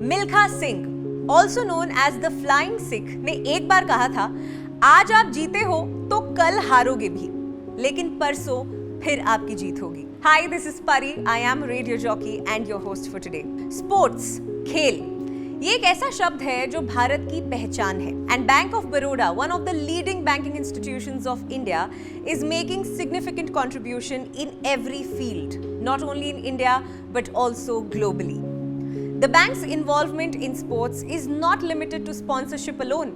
Milkha Singh, also known as the flying Sikh, ने एक बार कहा था, आज आप जीते हो तो कल हारोगे भी, लेकिन परसों फिर आपकी जीत होगी। हाय, दिस इज परी, I am radio jockey and your host for today. Sports, खेल, ये एक ऐसा शब्द है जो भारत की पहचान है। And bank of Baroda, one of the leading banking institutions of India, is making significant contribution in every field, not only in India but also globally. The bank's involvement in sports is not limited to sponsorship alone.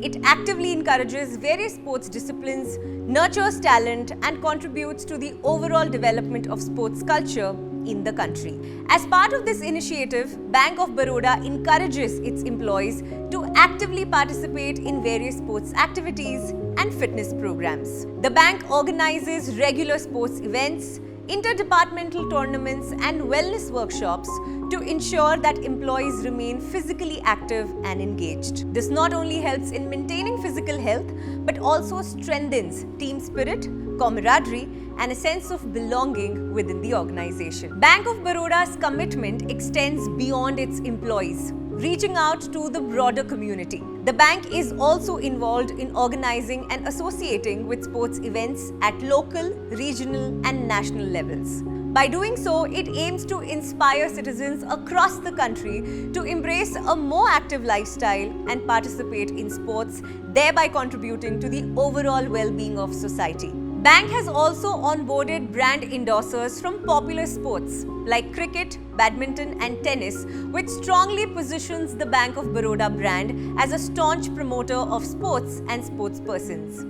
It actively encourages various sports disciplines, nurtures talent, and contributes to the overall development of sports culture in the country. As part of this initiative, Bank of Baroda encourages its employees to actively participate in various sports activities and fitness programs. The bank organizes regular sports events, interdepartmental tournaments, and wellness workshops to ensure that employees remain physically active and engaged. This not only helps in maintaining physical health, but also strengthens team spirit, camaraderie, and a sense of belonging within the organization. Bank of Baroda's commitment extends beyond its employees, reaching out to the broader community. The bank is also involved in organizing and associating with sports events at local, regional, and national levels. By doing so, it aims to inspire citizens across the country to embrace a more active lifestyle and participate in sports, thereby contributing to the overall well-being of society. Bank has also onboarded brand endorsers from popular sports like cricket, badminton, and tennis, which strongly positions the Bank of Baroda brand as a staunch promoter of sports and sportspersons.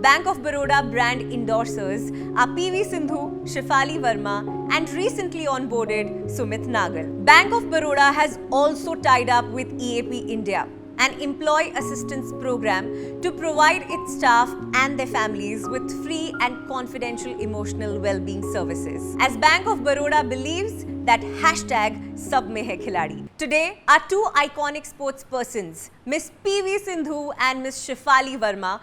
Bank of Baroda brand endorsers are PV Sindhu, Shefali Verma, and recently onboarded Sumit Nagal. Bank of Baroda has also tied up with EAP India, an employee assistance program, to provide its staff and their families with free and confidential emotional well-being services. As Bank of Baroda believes that #sab mein hai khiladi. Today, our two iconic sports persons, Miss PV Sindhu and Miss Shefali Verma,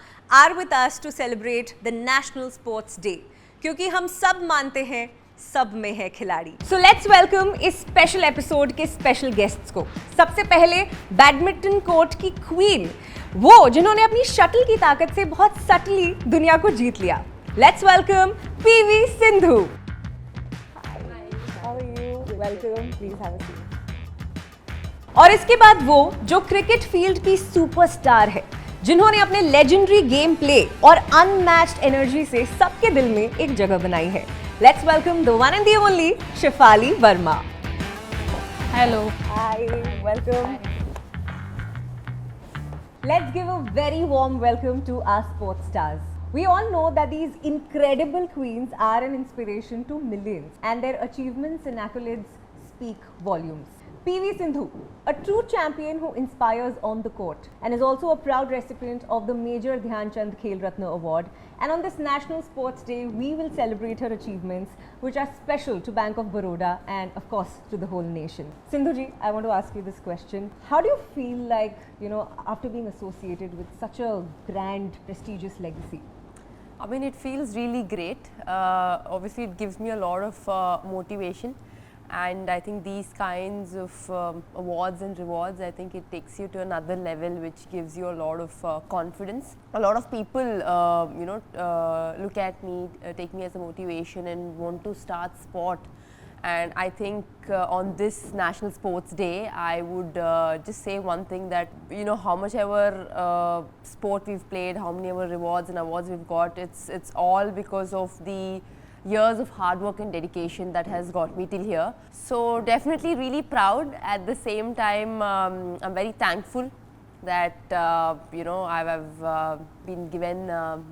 are with us to celebrate the National Sports Day. क्योंकि हम सब मानते हैं सब में है खिलाड़ी। So let's welcome इस स्पेशल एपिसोड के स्पेशल गेस्ट्स को। सबसे पहले बैडमिंटन कोर्ट की क्वीन, वो जिन्होंने अपनी शटल की ताकत से बहुत सटली दुनिया को जीत लिया। Let's welcome PV Sindhu. How are you? Welcome, please have a seat. और इसके बाद वो जो क्रिकेट फील्ड की सुपरस्टार है, जिन्होंने अपने लेजेंडरी गेम प्ले और अनमैच्ड एनर्जी से सबके दिल में एक जगह बनाई है। Let's welcome the one and the only Shefali Verma. Hello. Hi, welcome. Let's give a very warm welcome to our sports stars. We all know that these incredible queens are an inspiration to millions, and their achievements and accolades speak volumes. PV Sindhu, a true champion who inspires on the court and is also a proud recipient of the Major Dhyan Chand Khel Ratna Award. And on this National Sports Day, we will celebrate her achievements, which are special to Bank of Baroda and, of course, to the whole nation. Sindhu ji, I want to ask you this question. How do you feel like, after being associated with such a grand, prestigious legacy? I mean, it feels really great. Obviously, it gives me a lot of motivation. And I think these kinds of awards and rewards, I think it takes you to another level, which gives you a lot of confidence. A lot of people, look at me, take me as a motivation and want to start sport. And I think on this National Sports Day, I would just say one thing, that how much ever sport we've played, how many ever rewards and awards we've got, it's all because of the years of hard work and dedication that has got me till here. So definitely really proud. At the same time, I'm very thankful that I've been given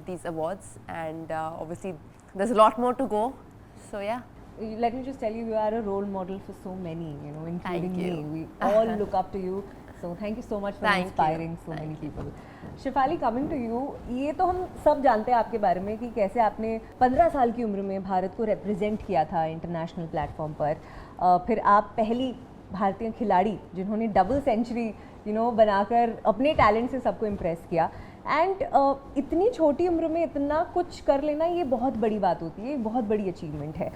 these awards, and obviously there's a lot more to go. So yeah. Let me just tell you, you are a role model for so many, including Thank you. me. We all look up to you. So thank you so much for inspiring so many people. Shefali, coming to you, ये तो हम सब जानते हैं आपके बारे में कि कैसे आपने 15 साल की उम्र में भारत को रिप्रेजेंट किया था इंटरनेशनल प्लेटफॉर्म पर। फिर आप पहली भारतीय खिलाड़ी जिन्होंने डबल सेंचुरी बनाकर अपने टैलेंट से सबको इम्प्रेस किया। एंड इतनी छोटी उम्र में इतना कुछ कर लेना, ये बहुत बड़ी बात होती है, बहुत बड़ी अचीवमेंट है।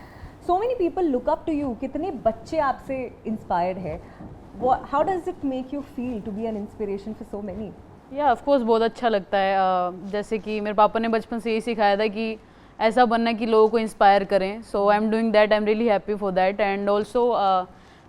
So many people look up to you, कितने बच्चे आपसे इंस्पायर्ड है। How does it make you feel to be an inspiration for so many? या ऑफ कोर्स बहुत अच्छा लगता है। जैसे कि मेरे पापा ने बचपन से यही सिखाया था कि ऐसा बनना कि लोगों को इंस्पायर करें। So I am doing that, I am really happy for that and also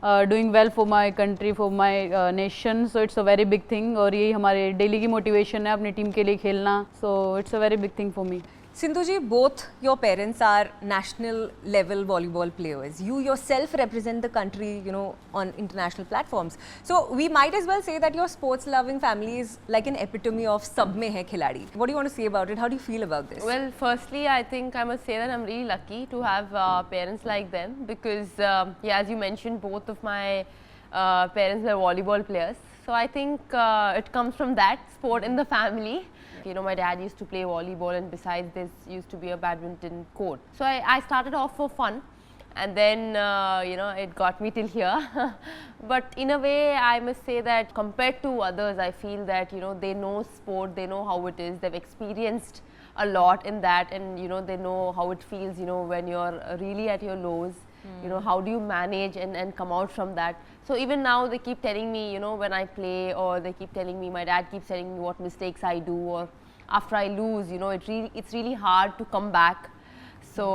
doing well for my country, for my nation. So it's a very big thing और यही हमारे डेली की मोटिवेशन है अपनी टीम के लिए खेलना। सो it's a very big thing for me. Sindhu ji, both your parents are national level volleyball players. You yourself represent the country, you know, on international platforms. So we might as well say that your sports loving family is like an epitome of sab mein hai khiladi. What do you want to say about it? How do you feel about this? Well, firstly, I think I must say that I'm really lucky to have parents like them because, yeah, as you mentioned, both of my parents were volleyball players. So I think it comes from that sport in the family. You know, my dad used to play volleyball and besides this used to be a badminton court. So I started off for fun and then, you know, it got me till here. But in a way, I must say that compared to others, I feel that, you know, they know sport, they know how it is, they've experienced a lot in that and, you know, they know how it feels, you know, when you're really at your lows. You know, how do you manage and come out from that? So even now they keep telling me, you know, when I play or they keep telling me, my dad keeps telling me what mistakes I do or after I lose, you know, it's really hard to come back. So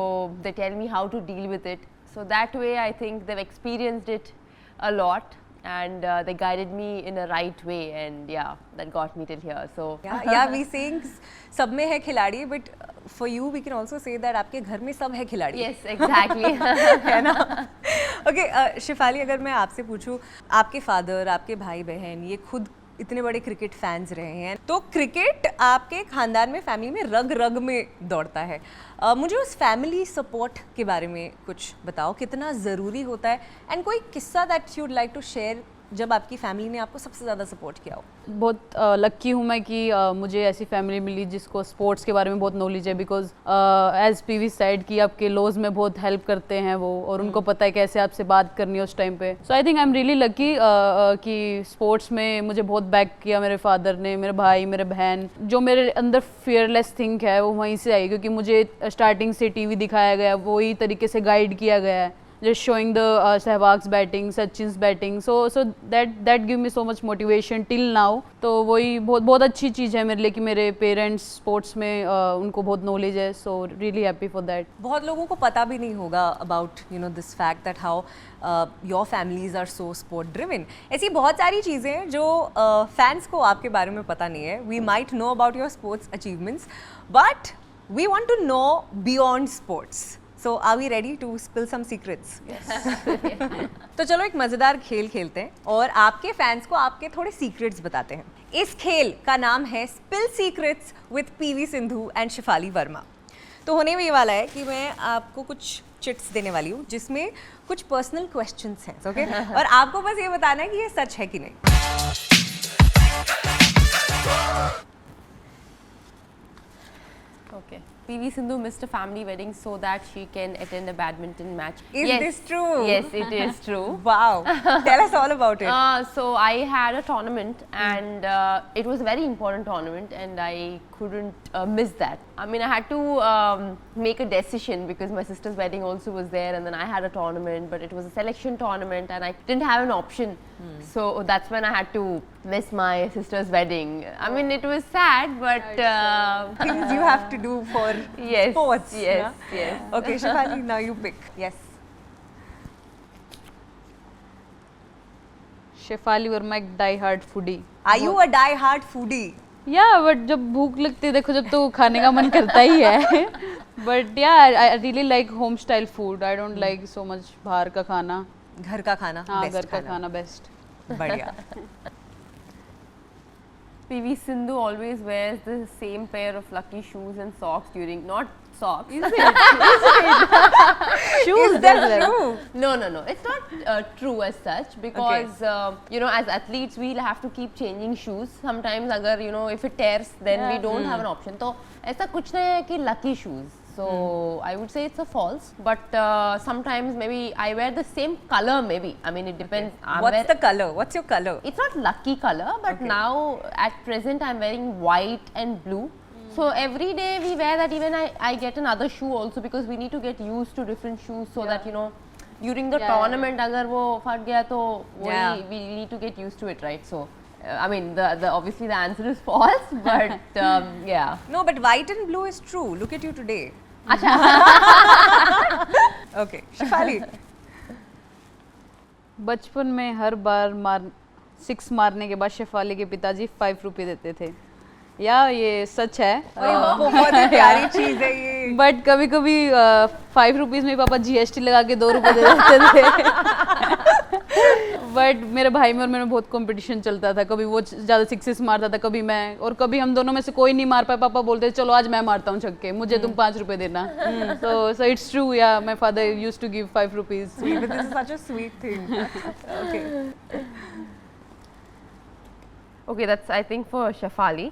they tell me how to deal with it. So that way I think they've experienced it a lot and they guided me in a right way and yeah, that got me till here. So yeah, we saying sab mein hai खिलाड़ी, but for you we can also say that आपके घर में सब है खिलाड़ी. yes, exactly. है ना? Okay, Shifali, अगर मैं आपसे पूछूं, आपके फादर, आपके भाई बहन ये खुद इतने बड़े क्रिकेट फैंस रहे हैं, तो क्रिकेट आपके खानदान में, फैमिली में रग रग में दौड़ता है। मुझे उस फैमिली सपोर्ट के बारे में कुछ बताओ, कितना ज़रूरी होता है एंड कोई किस्सा that you would like to share जब आपकी फैमिली ने आपको सबसे ज़्यादा सपोर्ट किया हो। बहुत लक्की हूँ मैं कि मुझे ऐसी फैमिली मिली जिसको स्पोर्ट्स के बारे में बहुत नॉलेज है, बिकॉज एज पीवी साइड की आपके लॉज में बहुत हेल्प करते हैं वो, और उनको पता है कैसे आपसे बात करनी है उस टाइम पे। So I think I am really lucky कि स्पोर्ट्स में मुझे बहुत बैक किया मेरे फादर ने, मेरे भाई, मेरे बहन। जो मेरे अंदर फियरलेस थिंक है वो वहीं से आई, क्योंकि मुझे स्टार्टिंग से टीवी दिखाया गया, वही तरीके से गाइड किया गया है, just showing the Sehwag's batting, Sachin's batting, so that give me so much motivation till now। तो वही बहुत अच्छी चीज़ है मेरे लिए कि मेरे पेरेंट्स स्पोर्ट्स में उनको बहुत नॉलेज है। So really happy for that. बहुत लोगों को पता भी नहीं होगा about you know this fact that how your families are so sport driven. ऐसी बहुत सारी चीज़ें हैं जो फैंस को आपके बारे में पता नहीं है। We might know about your sports achievements but we want to know beyond sports. So are we ready to spill some secrets? Yes. तो चलो एक मज़ेदार खेल खेलते हैं और आपके फैंस को आपके थोड़े सीक्रेट्स बताते हैं। इस खेल का नाम है spill secrets with PV Sindhu and Shafali Verma. तो होने में ये वाला है कि मैं आपको कुछ चिट्स देने वाली हूँ जिसमें कुछ पर्सनल क्वेश्चंस हैं, ओके? और आपको बस ये बताना है कि ये सच है कि नहीं। Okay. PV Sindhu missed a family wedding so that she can attend a badminton match. Is this true? Yes, it is true. Wow. Tell us all about it. So I had a tournament and it was a very important tournament and I couldn't miss that. I mean, I had to make a decision because my sister's wedding also was there and then I had a tournament, but it was a selection tournament and I didn't have an option. So that's when I had to miss my sister's wedding. I mean, it was sad, but things you have to do for yes, sports. Yes, yeah? yes. Okay, Shifali, now you pick. Yes. Shafali Verma एक die hard foodie. Are you a die-hard foodie? या but जब भूख लगती है, देखो जब तो खाने का मन करता ही है। बट या आई really like home style food. I don't like so much बाहर का खाना। घर का खाना, हाँ, best घर का खाना बेस्ट। बढ़िया। PV Sindhu always wears the same pair of lucky shoes and socks during, not socks. Is it? Shoes, Is that true? No, it's not true as such because you know, as athletes we'll have to keep changing shoes. Sometimes agar, you know, if it tears then we don't have an option. तो ऐसा कुछ नहीं है कि lucky shoes. So I would say it's a false, but sometimes maybe I wear the same color maybe. I mean, it depends. What's the color? What's your color? It's not lucky color, but now at present I'm wearing white and blue. So every day we wear that. Even I get another shoe also because we need to get used to different shoes so that, you know, during the Yeah. tournament अगर वो फट गया तो Yeah. we need to get used to it, right? So I mean the obviously the answer is false, but yeah. No, but white and blue is true. Look at you today. Okay, Shefali. बचपन में हर बार six मारने के बाद शेफाली के पिताजी 5 रुपये देते थे। या ये सच है। बहुत ही प्यारी चीज है ये। बट कभी कभी 5 रुपीज में पापा GST लगा के 2 रुपये दे देते थे। बट मेरे भाई में और मेरे में बहुत कंपटीशन चलता था, कभी वो ज़्यादा सिक्सेस मारता था, कभी मैं, और कभी हम दोनों में से कोई नहीं मार पाया। पापा बोलते चलो आज मैं मारता हूँ छक्के, मुझे तुम 5 रुपये देना। so it's true, yeah, my father used to give 5 rupees. Sweet, but this is such a sweet thing. Okay. Okay, that's I think for Shefali.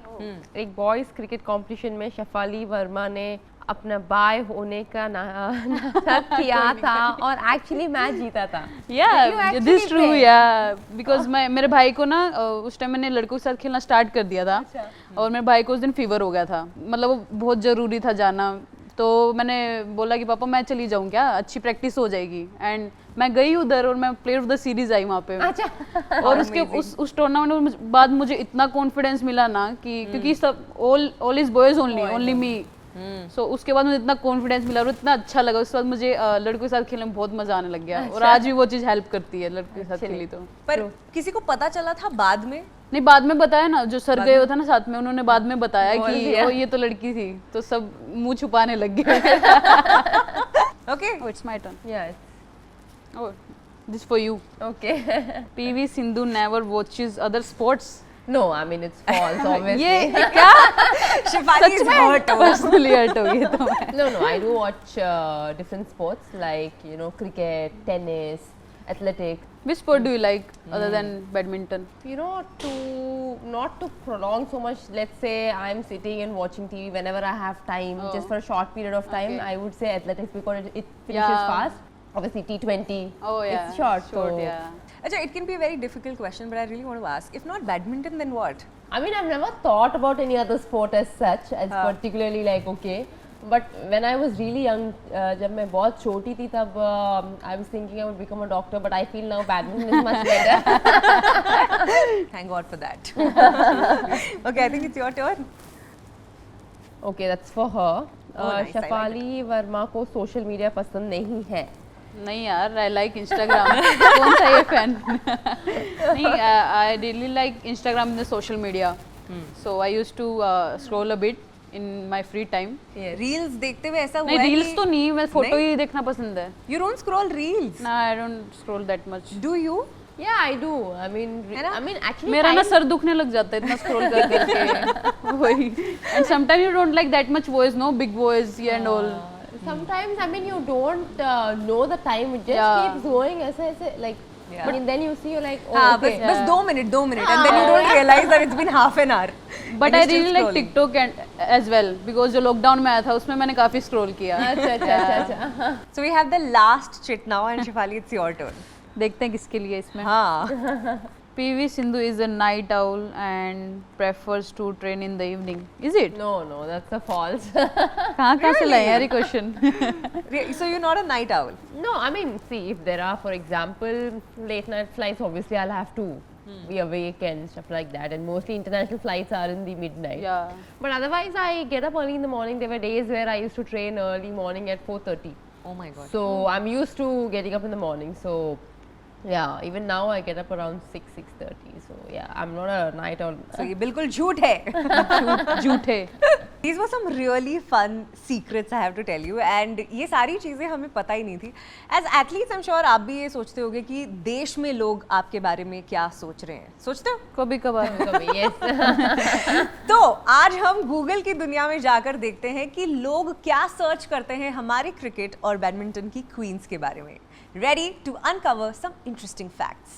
एक बॉयज क्रिकेट कंपटीशन में शेफाली वर्मा ने अपना बाय होने का नाटक किया था और एक्चुअली मैच जीता था। Yeah, this is true, yeah. Because मेरे भाई को ना उस टाइम मैंने लड़कों के साथ खेलना स्टार्ट कर दिया था। और मेरे भाई को उस दिन फीवर हो गया था, मतलब वो बहुत ज़रूरी था जाना। तो मैंने बोला कि पापा मैं चली जाऊँ क्या, अच्छी प्रैक्टिस हो जाएगी। एंड मैं गई उधर और मैं प्लेयर ऑफ द सीरीज आई वहाँ पे। अच्छा। और उसके उस टूर्नामेंट के बाद मुझे इतना कॉन्फिडेंस मिला ना कि क्योंकि सब all is boys only me. So उसके बाद मुझे इतना कॉन्फिडेंस मिला और इतना अच्छा लगा। उसके बाद मुझे लड़कों के साथ खेलने में बहुत मजा आने लग गया। और आज भी वो चीज़ हेल्प करती है लड़कों के साथ खेली तो। पर किसी को पता चला था बाद में? नहीं, बाद में बताया ना, जो सर गए हुए थे ना साथ में, उन्होंने बाद में बताया कि ओ ये तो लड़की थी, तो सब मुंह छुपाने लग गए। Okay. Oh, it's my turn. Yes. Oh, this for you. Okay. PV Sindhu never watches other sports. No, I mean it's false, obviously. ये क्या? Shefali is hurt. Personally hurt हो गई तो मैं। No, I do watch different sports like cricket, tennis, athletic. Which sport do you like other than badminton? Not to prolong so much. Let's say I'm sitting and watching TV whenever I have time, just for a short period of time. Okay. I would say athletics because it finishes Yeah. fast. Obviously T20. Oh yeah. It's short, so yeah. Achha, it can be a very difficult question, but I really want to ask. If not badminton, then what? I mean, I've never thought about any other sport as such, as particularly like okay. But when I was really young, जब मैं बहुत छोटी थी तब I was thinking I would become a doctor, but I feel now badminton is much better. Thank God for that. Okay, I think it's your turn. Okay, that's for her. Oh, nice, I like Shefali Verma को social media पसंद नहीं है। नहीं यार, I like Instagram. कौन सा ये fan? नहीं, I really like Instagram in the social media. So I used to scroll a bit in my free time. Reels देखते हुए ऐसा हुआ नहीं, है रील्स कि तो नहीं, मैं फोटो नहीं? ही देखना पसंद है। You don't scroll reels. ना, I don't scroll that much. Do you? Yeah, I do. I mean, है ना? actually मेरा ना time- सर दुखने लग जाता है इतना स्क्रॉल कर करके। वही। And sometimes you don't like that much voice, no big voice and all. Sometimes, I mean, you don't know the time. It just Yeah. keeps going. ऐसे like. Yeah. But then you see, you're like, oh, हाँ, okay. बस 2 minutes, and then you don't realize that it's been half an hour. But And I you're still really like scrolling. TikTok and as well because जो lockdown में आया था उसमें मैंने काफी scroll किया। अच्छा। So we have the last chit now, and Shefali, it's your turn. देखते हैं किसके लिए इसमें। हाँ. PV Sindhu is a night owl and prefers to train in the evening. Is it? No, that's a false. कहाँ से लाए यार ये question? So you're not a night owl. No, I mean, see, if there are, for example, late night flights, obviously I'll have to be awake and stuff like that. And mostly international flights are in the midnight. Yeah. But otherwise, I get up early in the morning. There were days where I used to train early morning at 4:30. Oh my God. So I'm used to getting up in the morning. So yeah, even now I get up around 6:30. So yeah, I'm not a night owl. So ये बिल्कुल झूठ है. झूठ है। These were some really fun secrets I have to tell you, and ये सारी चीज़ें हमें पता ही नहीं थी. As athletes, I'm sure आप भी ये सोचते होगे कि देश में लोग आपके बारे में क्या सोच रहे हैं. सोचते हो? कभी कभार। Yes. तो आज हम गूगल की दुनिया में जाकर देखते हैं कि लोग क्या सर्च करते हैं हमारे क्रिकेट और बैडमिंटन की क्वींस के बारे में. Ready to uncover some interesting facts.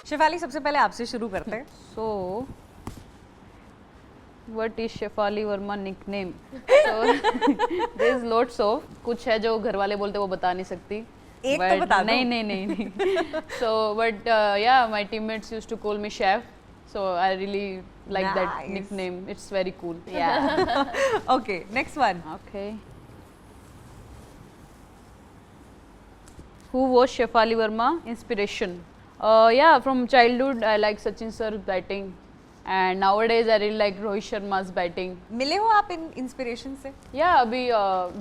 Shefali, सबसे पहले आपसे शुरू करते हैं. So, what is Shefali Verma nickname? So, there is lots of. कुछ है जो घर वाले बोलते वो बता नहीं सकती. एक तो But बता दो. नहीं. So, but yeah, my teammates used to call me Chef. So I really like that Nice. nickname. It's very cool. Yeah. Okay, next one. Okay. Who was Shefali Verma inspiration? Yeah, from childhood I like Sachin sir's batting, and nowadays I really like Rohit Sharma's batting. मिले हो आप इन inspiration से? या अभी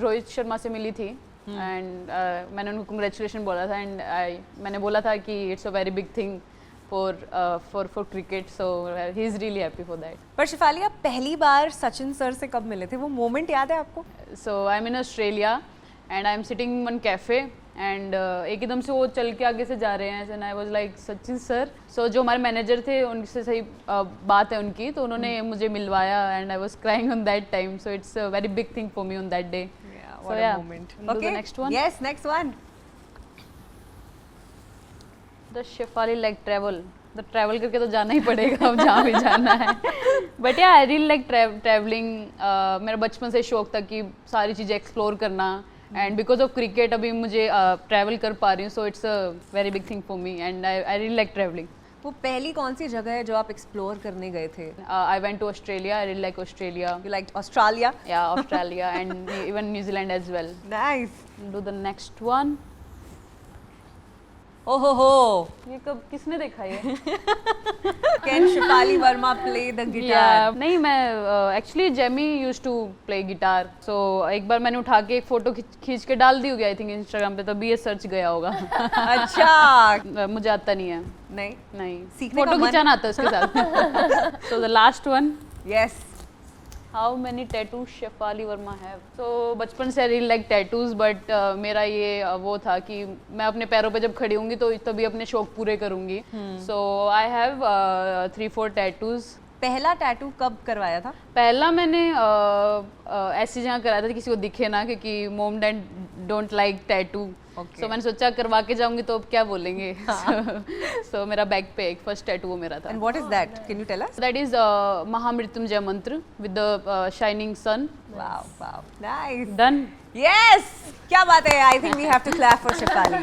रोहित शर्मा से मिली थी and मैंने उनको कंग्रेचुलेशन बोला था एंड मैंने बोला था कि it's a very big thing for cricket, so he is really happy for that. पर शिफाली, आप पहली बार सचिन सर से कब मिले थे? वो मोमेंट याद है आपको? So I am in Australia and I am sitting in one cafe and एकदम से वो चल के आगे से जा रहे हैं and I was like Sachin sir. So जो हमारे मैनेजर थे उनसे सही बात है उनकी, तो उन्होंने मुझे मिलवाया and I was crying on that time. So it's a very big thing for me on that day. What a moment. Do the next one. Yes, next one. The Shafali like travel. The travel करके तो जाना ही पड़ेगा अब जहाँ भी जाना है. But या आई रियली लाइक ट्रैवलिंग. मेरा बचपन से शौक था कि सारी चीज़ें एक्सप्लोर करना एंड बिकॉज ऑफ क्रिकेट अभी मुझे ट्रैवल कर पा रही हूँ. सो it's a very big thing for me and I really like travelling. वो पहली कौन सी जगह है जो आप एक्सप्लोर करने गए थे? I went to Australia. I really like Australia. You liked Australia? या Australia and even New Zealand as well. Nice. Do the next one. Oh, ये कब किसने देखा ये? can Shefali Verma play the guitar? Yeah, नहीं मैं एक्चुअली जेमी use to play guitar. So एक बार मैंने उठा के एक फोटो खींच के डाल दी होगी आई थिंक इंस्टाग्राम पे, तभी ये सर्च गया होगा. अच्छा. मुझे आता नहीं है. नहीं. सीखने फोटो का मन- खिंचाना आता है उसके साथ. So the last one. Yes. How many tattoos Shefali Verma have. So बचपन से I really like tattoos but मेरा ये वो था कि मैं अपने पैरों पे जब खड़ी होंगी तो तभी अपने शौक पूरे करूंगी. सो आई हैव 3-4 टैटूज. पहला टैटू कब करवाया था? पहला मैंने ऐसी जगह कराया था किसी को दिखे ना, क्योंकि mom dad don't like tattoo. So मैंने सोचा करवा के जाऊंगी तो अब क्या बोलेंगे. सो मेरा बैक पे एक फर्स्ट टैटू वो मेरा था. And what is that? Can you tell us? That is Mahamrityunjay mantra with the shining sun. Wow. Nice. Done. Yes. क्या बात है. I think we have to clap for Shefali.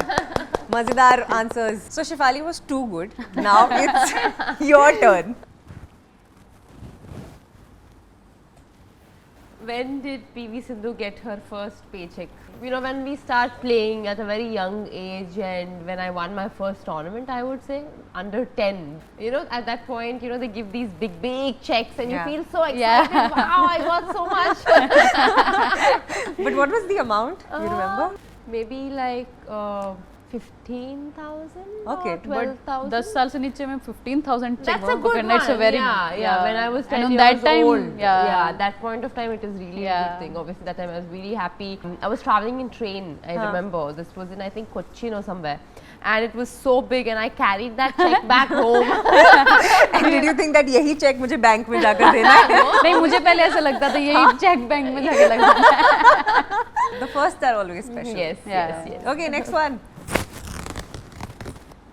मजेदार answers. So Shefali was too good. Now it's your turn. When did PV Sindhu get her first paycheck? You know, when we start playing at a very young age, and when I won my first tournament, I would say under 10. You know, at that point, you know, they give these big checks, and Yeah. you feel so excited. Wow, I got so much. But what was the amount? You remember? Maybe like 15,000 Okay, or but 12,000. 10 साल से नीचे में 15,000 check. That's a good Okay, one. that's a very yeah. When I was 10 and on years that time, old, yeah. at that point of time, it is really a Yeah. good thing. Obviously, that time I was really happy. I was traveling in train. I remember this was in I think Cochin or somewhere, and it was so big, and I carried that check back home. And did you think that यही check मुझे bank में जाकर देना है? नहीं, मुझे पहले ऐसा लगता था यही चेक बैंक में जाके लगता है. The first are always special. yes, Yeah. yes. Okay, next one.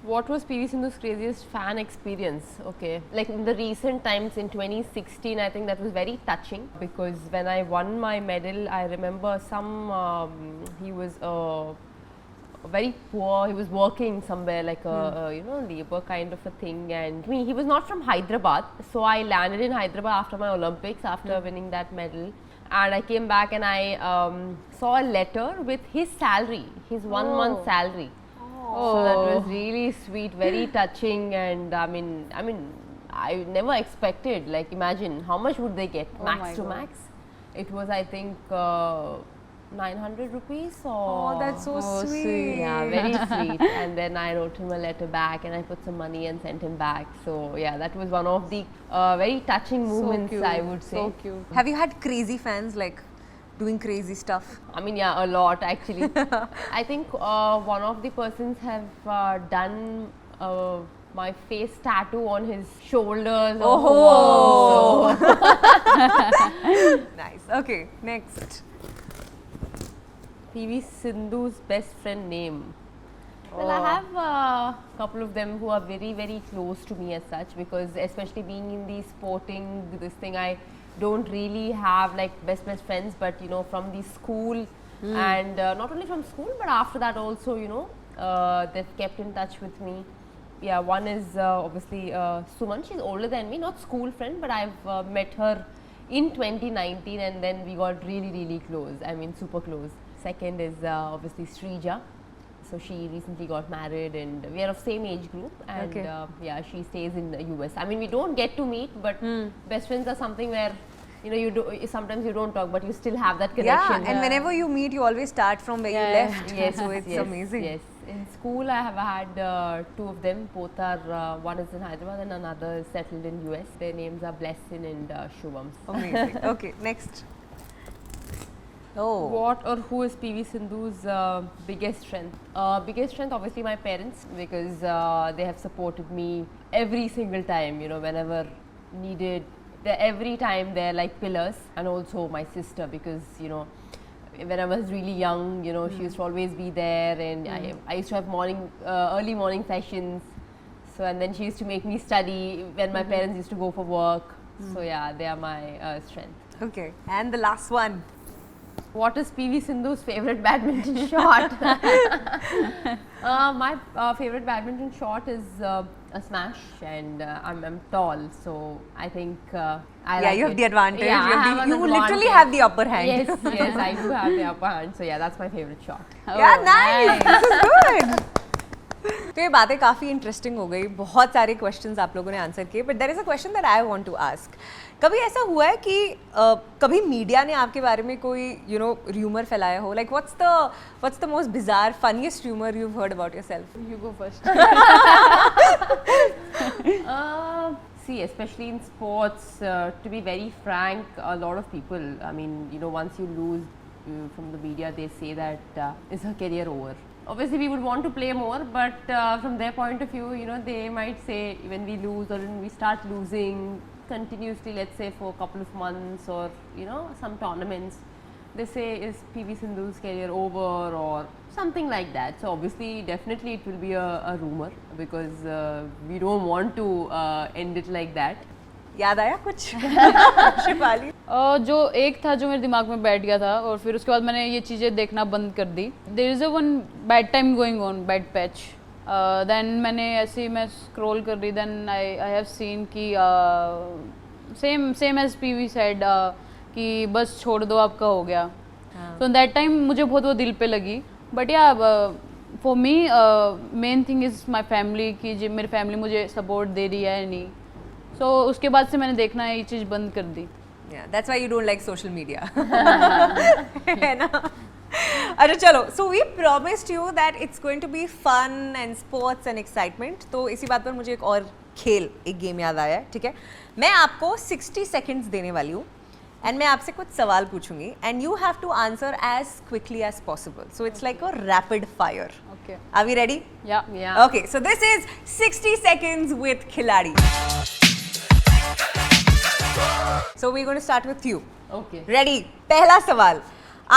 What was PV Sindhu's craziest fan experience? Okay, like in the recent times in 2016, I think that was very touching because when I won my medal, I remember he was very poor. He was working somewhere like a you know, labor kind of a thing, and he was not from Hyderabad. So I landed in Hyderabad after my Olympics, after winning that medal, and I came back and I saw a letter with his salary, his 1 month salary. So that was really sweet, very touching, and I mean, I never expected. Like, imagine how much would they get my max to God. max? It was, I think, 900 rupees. Or Oh, that's so sweet. yeah, very sweet. And then I wrote him a letter back, and I put some money and sent him back. So yeah, that was one of the very touching moments, cute. I would say. So cute. Have you had crazy fans like doing crazy stuff? I mean, yeah, a lot actually. I think one of the persons have done my face tattoo on his shoulders. Oh. Nice. Okay, next. PV Sindhu's best friend name. Well, I have a couple of them who are very, very close to me as such, because especially being in the sporting this thing, I don't really have like best friends, but you know, from the school and not only from school but after that also, you know, they've kept in touch with me. Yeah, one is obviously Suman. She's older than me, not school friend, but I've met her in 2019, and then we got really, really close. I mean, super close. Second is obviously Srija. So she recently got married, and we are of same age group. And Okay. yeah, she stays in the US. I mean, we don't get to meet, but best friends are something where you do. Sometimes you don't talk, but you still have that Yeah, connection. and whenever you meet, you always start from where you Yeah. left. Yes, So it's yes, amazing. Yes, in school I have had two of them. Both are one is in Hyderabad and another is settled in US. Their names are Blessing and Shubham. Amazing. Okay, next. Oh. What or who is PV Sindhu's biggest strength? Biggest strength, obviously, my parents, because they have supported me every single time. Whenever needed, every time they're like pillars. And also my sister, because when I was really young, she used to always be there, and I used to have early morning sessions. So and then she used to make me study when my parents used to go for work. So yeah, they are my strength. Okay, and the last one. What is PV Sindhu's favorite badminton shot? My favorite badminton shot is a smash, and I'm tall, so I think I like You have it. the advantage. Yeah, you I have have the, an you literally advantage. have the upper hand. Yes, I do have the upper hand. So yeah, that's my favorite shot. Yeah, nice. This is good. तो ये बातें काफ़ी interesting हो गई. बहुत सारे questions आप लोगों ने आंसर किए, but there is a question that I want to ask. कभी ऐसा हुआ है कि कभी मीडिया ने आपके बारे में कोई र्यूमर फैलाया हो? Like what's the most bizarre funniest rumour you have heard about yourself? You go first. See, especially in sports, to be very frank, a lot of people, I mean, once you lose from the media, they say that is her career over. Obviously, we would want to play more, but from their point of view, they might say when we lose or when we start losing continuously, let's say for a couple of months or some tournaments, they say is PV Sindhu's career over or something like that. So obviously, definitely it will be a rumor, because we don't want to end it like that. याद आया कुछ? शिफाली? जो एक था जो मेरे दिमाग में बैठ गया था, और फिर उसके बाद मैंने ये चीज़ें देखना बंद कर दी. There is a one bad time going on, bad patch. Then मैंने ऐसे ही मैं स्क्रॉल कर रही, देन आई हैव सीन कि सेम एज पीवी सेड कि बस छोड़ दो, आपका हो गया. तो दैट टाइम मुझे बहुत वो दिल पे लगी. बट या for me main thing is my family, कि मेरी फैमिली मुझे सपोर्ट दे रही है या नहीं. सो उसके बाद से मैंने देखना ये चीज़ बंद कर दी. Yeah, that's why you don't like social media. है ना? अच्छा चलो, so we promised you that it's going to be fun and sports and excitement. तो इसी बात पर मुझे एक और खेल, एक गेम याद आया है, ठीक है? मैं आपको 60 seconds देने वाली हूँ, and मैं आपसे कुछ सवाल पूछूंगी, and you have to answer as quickly as possible. So it's like a rapid fire. Okay. Are we ready? Yeah. Yeah. Okay, so this is 60 seconds with Khiladi. So we're going to start with you. Okay. Ready? पहला सवाल,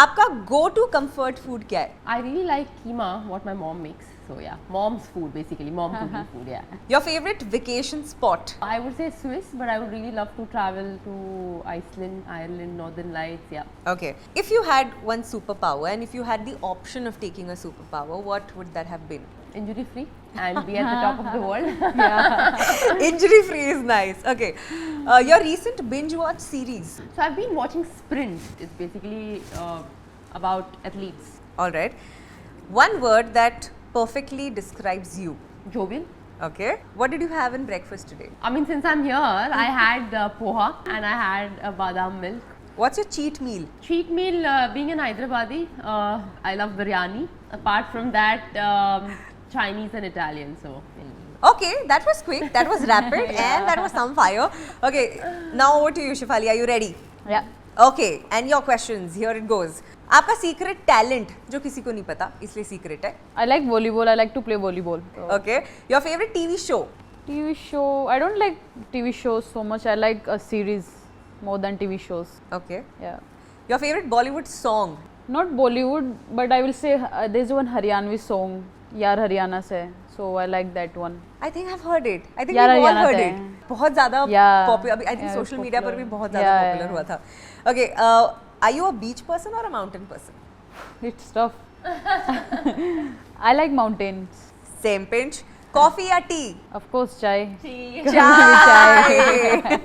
आपका go to comfort food क्या है? I really like keema, what my mom makes. So yeah, mom's food basically, mom cooking food. Yeah. Your favorite vacation spot? I would say Swiss, but I would really love to travel to Iceland, Ireland, Northern Lights. Yeah. Okay. If you had one superpower and if you had the option of taking a superpower, what would that have been? Injury free and be at the top of the world. Injury free is nice. Okay. Your recent binge watch series? So I've been watching Sprint. It's basically about athletes. All right. One word that perfectly describes you? Jovial. Okay. What did you have in breakfast today? I mean, since I'm here, I had poha and I had badam milk. What's your cheat meal? Cheat meal, being an Hyderabadi, I love biryani. Apart from that, Chinese and Italian. So. Okay, that was quick, that was rapid, and that was some fire. Okay, now over to you, Shefali. Are you ready? Yeah. Okay, and your questions. Here it goes. आपका secret talent जो किसी को नहीं पता, इसलिए secret है. I like volleyball. I like to play volleyball. Okay, your favorite TV show? TV show. I don't like TV shows so much. I like a series more than TV shows. Okay. Yeah. Your favorite Bollywood song? Not Bollywood, but I will say there's one Haryanvi song, Yaar Haryana se. So I like that one. I think I've heard it. I think यार we've all Haryana heard से it. है. बहुत ज़्यादा Yeah. popular. I think Yeah, social media पर भी popular. बहुत ज़्यादा Yeah, popular yeah. हुआ था. Okay, are you a beach person or a mountain person? It's tough. I like mountains. Same pinch. Coffee or tea? Of course, chai. Chai.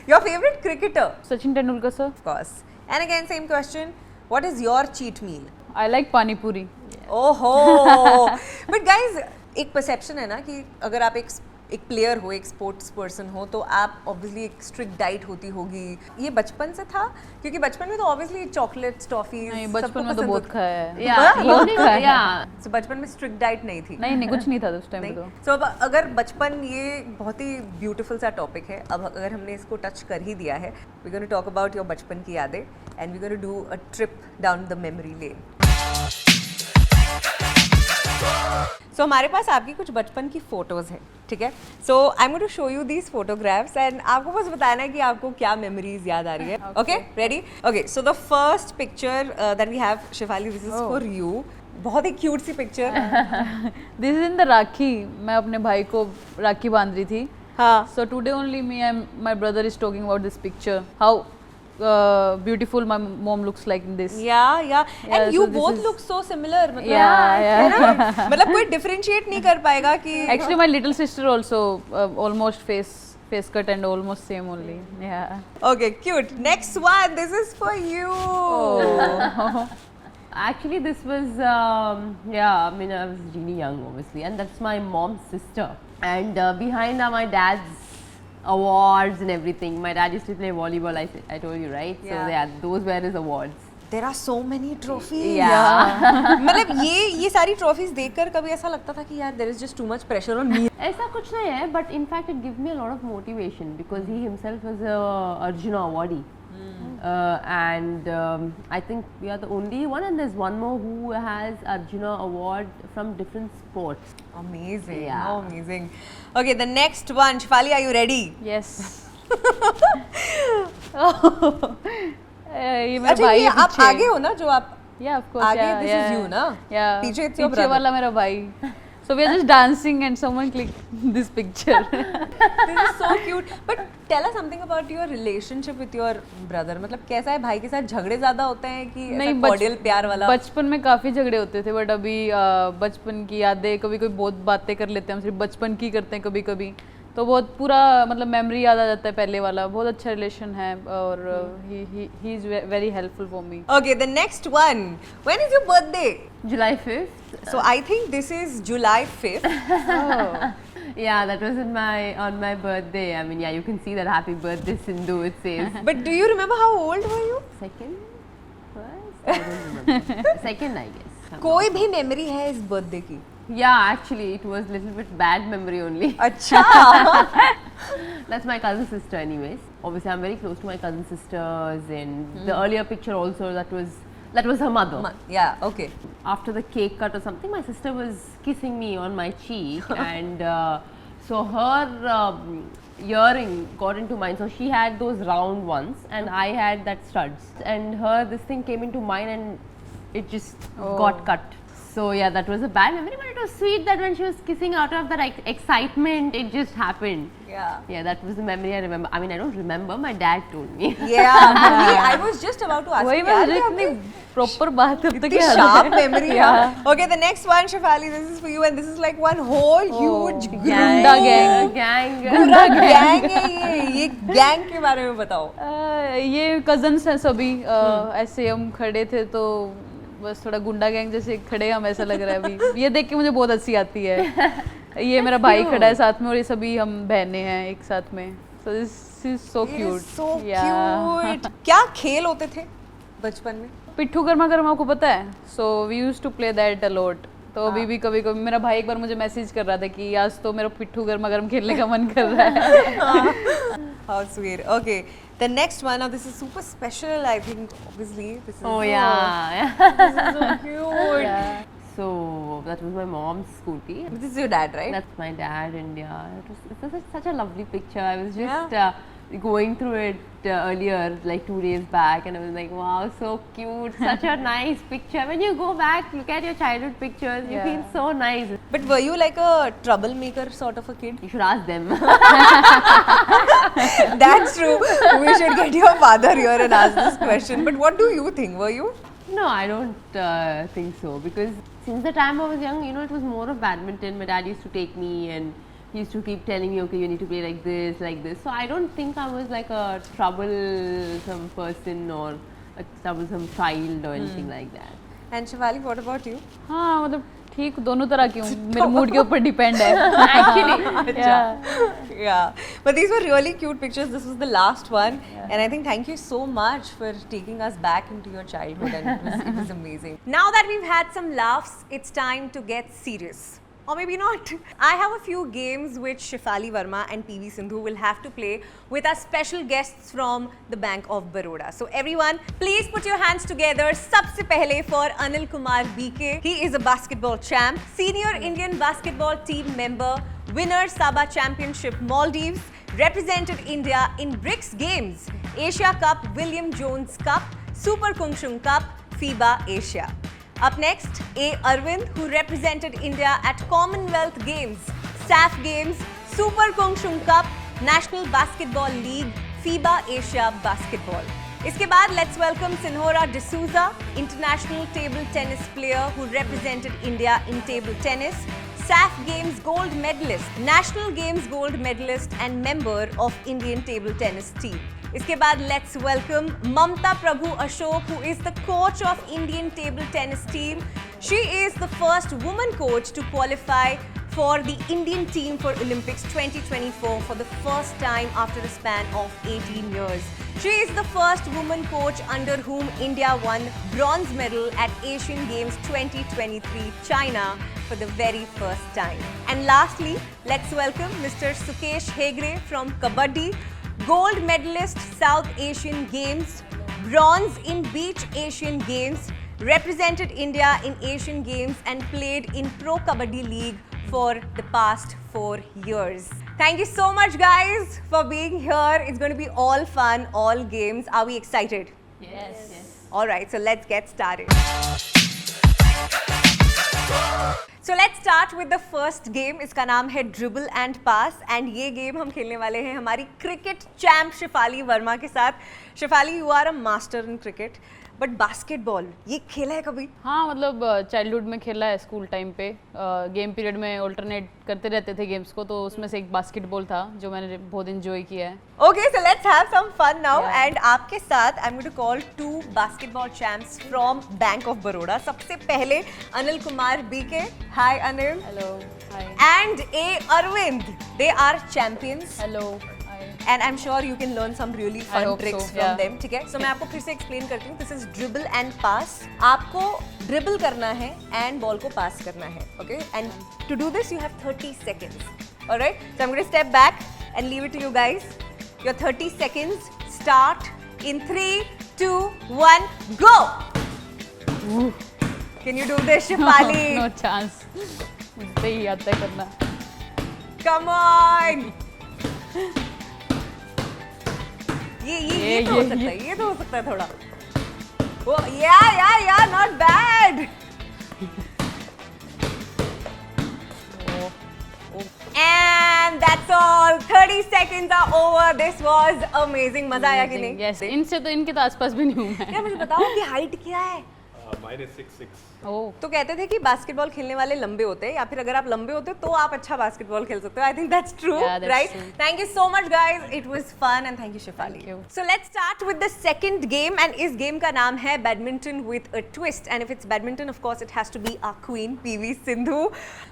Your favorite cricketer? Sachin Tendulkar sir. Of course. And again, same question. What is your cheat meal? I like pani puri. ओहो but guys एक perception है ना कि अगर आप एक player हो, एक स्पोर्ट्स पर्सन हो, तो आप ऑब्वियसली एक स्ट्रिक्ट डाइट होती होगी. ये बचपन से था? क्योंकि बचपन में तो ऑब्वियसली चॉकलेट्स, टॉफीज नहीं, बचपन में तो बहुत खाया है. बहुत खाया. So, बचपन में स्ट्रिक्ट डाइट नहीं थी? नहीं कुछ नहीं था उस टाइम पे तो. सो अब अगर बचपन, ये बहुत ही ब्यूटीफुल सा टॉपिक है, अब अगर हमने इसको टच कर ही दिया है, we gonna talk about your बचपन की यादें and we gonna do a trip down the memory lane. So हमारे पास आपकी कुछ बचपन की फोटोज़ हैं, ठीक है? So I am going to show you these photographs and आपको बस बताना है कि आपको क्या मेमोरीज याद आ रही है. Okay, ready? Okay, so the first picture that we have, Shifali, this is for you. बहुत ही क्यूट सी picture. This is in the Rakhi. मैं अपने भाई को राखी बांध रही थी. हाँ. So today only me and my brother is talking about this picture. How beautiful my mom looks like in this. Yeah. Yeah, And you so this both is- look so similar. मतलब, Yeah. है ना? मतलब कोई differentiate नहीं कर पाएगा कि. Actually, my little sister also almost face cut and almost same only. Yeah. Okay, cute. Next one. This is for you. Oh. Actually, this was, I mean, I was really young, obviously, and that's my mom's sister. And behind are my dad's awards and everything. My dad used to play volleyball, I told you, right? Yeah. So, yeah, those were his awards. There are so many trophies. Yeah. मतलब ये सारी trophies देखकर कभी ऐसा लगता था कि यार there is just too much pressure on me. ऐसा कुछ नहीं है, but in fact it gave me a lot of motivation because he himself was a Arjuna awardee. And I think we are the only one, and there's one more who has Arjuna award from different sports. Amazing. Yeah. How amazing. Okay, the next one. Shifali, are you ready? Yes. ये मेरा अच्छा, भाई ये है आप पीछे. आगे हो ना, जो आप Yeah, of course. आगे, yeah, this yeah. is you ना? Yeah. पीछे it's your पीछे brother. वाला मेरा भाई. So we are just dancing and someone clicked this picture. This is so cute. But tell us something about your relationship with your brother. मतलब कैसा है भाई के साथ? झगड़े ज्यादा होते हैं कि ऐसा cordial प्यार वाला? बचपन में काफी झगड़े होते थे, बट अभी बचपन की यादें, कभी कभी बहुत बातें कर लेते हैं हम, सिर्फ बचपन की करते हैं कभी कभी, तो बहुत पूरा मतलब मेमोरी याद आ जाता है पहले वाला. बहुत अच्छा रिलेशन है और he is very helpful for me. Okay, the next one. When is your birthday? July 5th. So I think this is July 5th. Yeah, that was on my birthday. I mean, yeah, you can see that happy birthday Sindhu, it says. But do you remember how old were you? Second? First? I don't remember. Second, I guess. कोई भी memory है इस birthday की? Yeah, actually, it was little bit bad memory only. अच्छा. That's my cousin sister anyways. Obviously, I'm very close to my cousin sisters, and the earlier picture also, that was her mother. Yeah, okay. After the cake cut or something, my sister was kissing me on my cheek, and so her earring got into mine. So she had those round ones, and I had that studs. And her, this thing came into mine, and it just got cut. So yeah, that was a bad memory, but it was sweet that when she was kissing, out of that excitement, it just happened. Yeah. Yeah, that was the memory I remember. I mean, I don't remember. My dad told me. Yeah. I was just about to ask वही you. मैं यार, मुझे ये इतनी आपकी proper बात अब तक इतनी याद sharp है. memory. Yeah. Okay, the next one, Shefali, this is for you, and this is like one whole huge group. Gunda gang. Gang. पूरा gang है ये gang के बारे में बताओ. ये कजन्स हैं सभी. ऐसे हम खड़े थे तो बस थोड़ा गुंडा गैंग जैसे खड़े हम, ऐसा लग रहा है अभी. ये देख के मुझे बहुत हंसी आती है. ये मेरा भाई खड़ा है साथ में और ये सभी हम बहनें हैं एक साथ में. So this is so It cute. is so Yeah. cute. क्या खेल होते थे बचपन में? पिट्ठू गर्मा गर्मा आपको पता है? So we used to play that a lot. तो अभी भी कभी कभी मेरा भाई एक बार मुझे मैसेज कर रहा था कि आज तो मेरा पिट्ठू गर्मा गर्म खेलने का मन कर रहा है. How sweet. Okay, the next one. Now this is super special. I think obviously this is. Oh yeah. This is so cute. Yeah. So that was my mom's scooty. This is your dad, right? That's my dad, and yeah, it was such a lovely picture. I was just going through it earlier, like 2 days back, and I was like, wow, so cute, such a nice picture. When you go back, look at your childhood pictures, you feel so nice. But were you like a troublemaker sort of a kid? You should ask them. That's true. We should get your father here and ask this question. But what do you think? Were you? No, I don't think so, because since the time I was young, you know, it was more of badminton. My dad used to take me, and he used to keep telling me, okay, you need to play like this, like this. So I don't think I was like a troublesome person or a troublesome child or anything like that. And Shivali, what about you? हाँ मतलब ठीक दोनों तरह की हूँ, मेरे mood के ऊपर डिपेंड है actually. Yeah, but these were really cute pictures. This was the last one, and I think thank you so much for taking us back into your childhood, and it was amazing. Now that we've had some laughs, it's time to get serious. Or maybe not. I have a few games which Shefali Verma and PV Sindhu will have to play with our special guests from the Bank of Baroda. So everyone, please put your hands together. Sabse pehle for Anil Kumar BK. He is a basketball champ, senior Indian basketball team member, winner Sabah Championship Maldives, represented India in BRICS Games, Asia Cup, William Jones Cup, Super Kungshung Cup, FIBA Asia. Up next, A. Arvind, who represented India at Commonwealth Games, SAF Games, Super Kungshung Cup, National Basketball League, FIBA Asia Basketball. Iske baad, let's welcome Sinhora D'Souza, international table tennis player who represented India in table tennis, SAF Games gold medalist, National Games gold medalist and member of Indian table tennis team. इसके बाद let's welcome Mamta Prabhu Ashok, who is the coach of Indian table tennis team. She is the first woman coach to qualify for the Indian team for Olympics 2024 for the first time after a span of 18 years. She is the first woman coach under whom India won bronze medal at Asian Games 2023 China for the very first time. And lastly, let's welcome Mr. Sukesh Hegde from Kabaddi, gold medalist South Asian Games, bronze in Beach Asian Games, represented India in Asian Games and played in Pro Kabaddi League for the past 4 years. Thank you so much guys for being here. It's going to be all fun, all games. Are we excited? Yes. Alright, so let's get started. So let's start with the first game. इसका नाम है Dribble and Pass and ये game हम खेलने वाले हैं हमारी cricket champ Shefali Verma के साथ. Shefali, you are a master in cricket, but basketball ये खेला है कभी? हाँ मतलब चाइल्डहुड में खेला है स्कूल टाइम पे. गेम पीरियड में ऑल्टरनेट करते रहते थे गेम्स को, तो उसमें से एक बास्केटबॉल था जो मैंने बहुत एंजॉय किया है. Okay, so let's have some fun now. Yeah. And आपके साथ I'm going to call 2 basketball champs from Bank of Baroda. सबसे पहले Anil Kumar BK. Hi Anil. Hello. Hi. And A. Arvind. They are champions. Hello. And I'm sure you can learn some really fun hope tricks so, from yeah. them. ठीक है? So मैं आपको फिर से explain करती हूँ. This is dribble and pass. आपको dribble करना है and ball को pass करना है. Okay? And to do this you have 30 seconds. Alright? So I'm going to step back and leave it to you guys. Your 30 seconds start in 3, 2, 1, go! Ooh. Can you do this, Shefali? No chance. मुझसे ही आता है करना. Come on! ये तो हो सकता है, ये तो हो सकता है थोड़ा. Oh, yeah, not bad. And that's all. 30 seconds are over. This was amazing. मजा आया कि नहीं? Yes. इनसे तो इनके तो आसपास भी नहीं हूँ मैं. क्या मुझे बताओ कि हाइट क्या है? Mine is 6'6". ओह. तो कहते थे कि बास्केटबॉल खेलने वाले लंबे होते हैं या फिर अगर आप लंबे होते हो तो आप अच्छा बास्केटबॉल खेल सकते हो. I think that's true, Yeah, that's right? true. Thank you so much guys. It was fun and thank you Shefali. Thank you. So let's start with the second game and इस गेम का नाम है badminton with a twist and if it's badminton of course it has to be our queen PV Sindhu.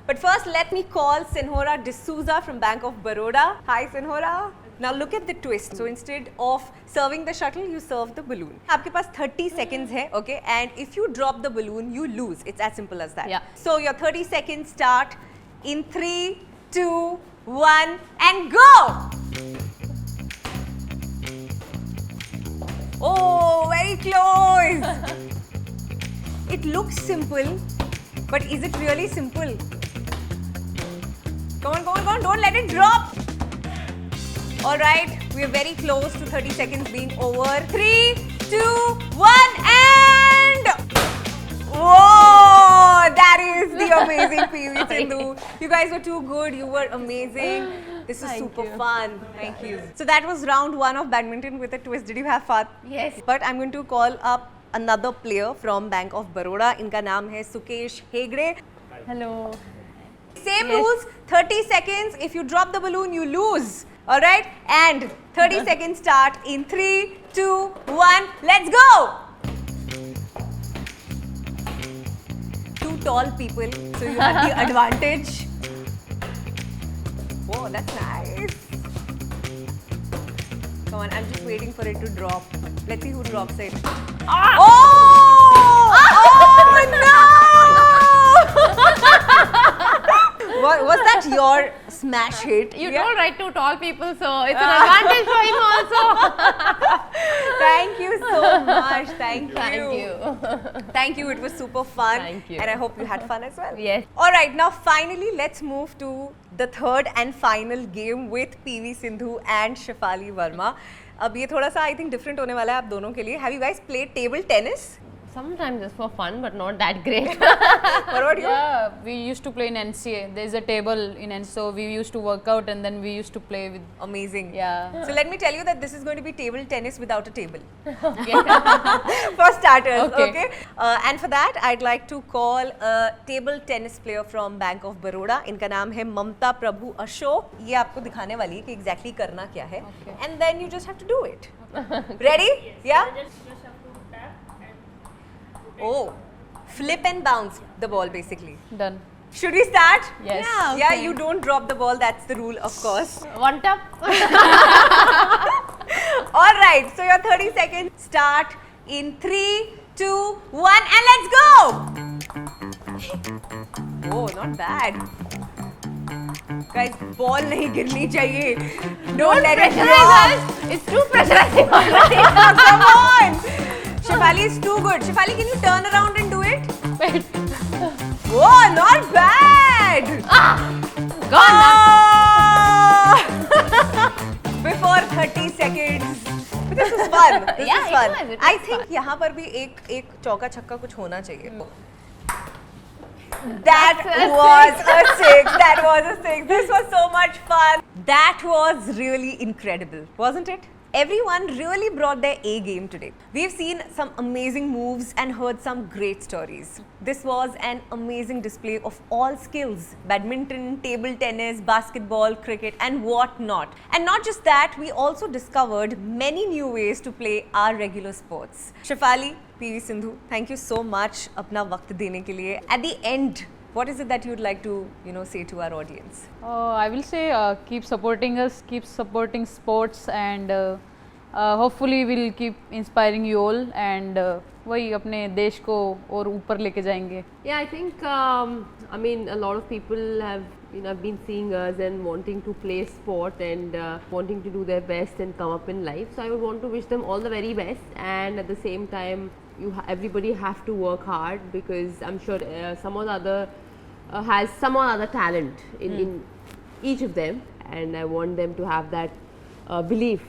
But first let me call Sinhora D'Souza from bank of Baroda. Hi सिन्होरा. Now look at the twist. So instead of serving the shuttle, you serve the balloon. आपके पास 30 seconds है, okay? And if you drop the balloon, you lose. It's as simple as that. Yeah. So your 30 seconds start in 3, 2, 1, and go! Oh, very close. It looks simple, but is it really simple? Come on, don't let it drop. All right, we are very close to 30 seconds being over. 3, 2, 1, and whoa! That is the amazing PV Sindhu. You guys were too good. You were amazing. This is Thank super you. fun. Thank you. So that was round 1 of badminton with a twist. Did you have fun? Yes. But I'm going to call up another player from Bank of Baroda. इनका नाम है Sukesh Hegde. Hello. Same Yes. rules. 30 seconds. If you drop the balloon, you lose. All right, and 30 seconds start in 3, 2, 1. Let's go. tall people, so you have the advantage. Whoa, that's nice. Come on, I'm just waiting for it to drop. Let's see who drops it. Oh! Oh no! Was that your smash hit? You Yeah. told right to tall people, so it's an advantage for him also. Thank you so much. Thank you. Thank you. Thank you. It was super fun. Thank you. And I hope you had fun as well. Yes. All right. Now, finally, let's move to the third and final game with PV Sindhu and Shefali Verma. अब ये थोड़ा सा I think different होने वाला है आप दोनों के लिए. Have you guys played table tennis? Sometimes just for fun, but not that great. What about you? Yeah, we used to play in NCA. There's a table in NCA, so we used to work out and then we used to play with. Amazing. Yeah. So let me tell you that this is going to be table tennis without a table. For starters, okay? Okay. And for that, I'd like to call a table tennis player from Bank of Baroda. इनका नाम है ममता प्रभु अशोक. ये आपको दिखाने वाली है कि exactly करना क्या है. Okay. And then you just have to do it. Ready? Yeah? Oh, flip and bounce the ball basically. Done. Should we start? Yes. Yeah, you don't drop the ball. That's the rule, of course. One tap. All right, so your 30 seconds start in 3, 2, 1, and let's go! Oh, not bad. Guys, ball nahi girni chahiye. Don't let it drop. It's too pressurizing. Come on! Shefali is too good. Shefali, can you turn around and do it? Wait. Whoa, not bad! Gone. Ah! Before 30 seconds. But this was fun. This Yeah, was it fun. was, it I was think यहाँ पर भी एक चौका छक्का कुछ होना चाहिए. That was a six. That was a six. This was so much fun. That was really incredible, wasn't it? Everyone really brought their A game today. We've seen some amazing moves and heard some great stories. This was an amazing display of all skills: badminton, table tennis, basketball, cricket, and whatnot. And not just that, we also discovered many new ways to play our regular sports. Shefali, PV Sindhu, thank you so much अपना वक्त देने के लिए. At the end, what is it that you'd like to, say to our audience? I will say keep supporting us, keep supporting sports, and hopefully we'll keep inspiring you all, and वही अपने देश को और ऊपर लेके जाएंगे. Yeah, I think I mean a lot of people have been seeing us and wanting to play sport and wanting to do their best and come up in life. So I would want to wish them all the very best, and at the same time, everybody have to work hard, because I'm sure some or the other has some or other talent in each of them, and I want them to have that belief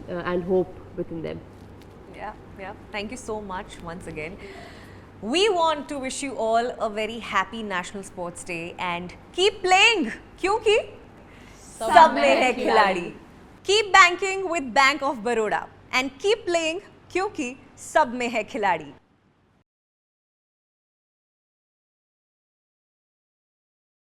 and hope within them. Yeah. Thank you so much once again. We want to wish you all a very happy National Sports Day and keep playing, क्योंकि सब में है खिलाड़ी. Keep banking with Bank of Baroda and keep playing, क्योंकि सब में है खिलाड़ी.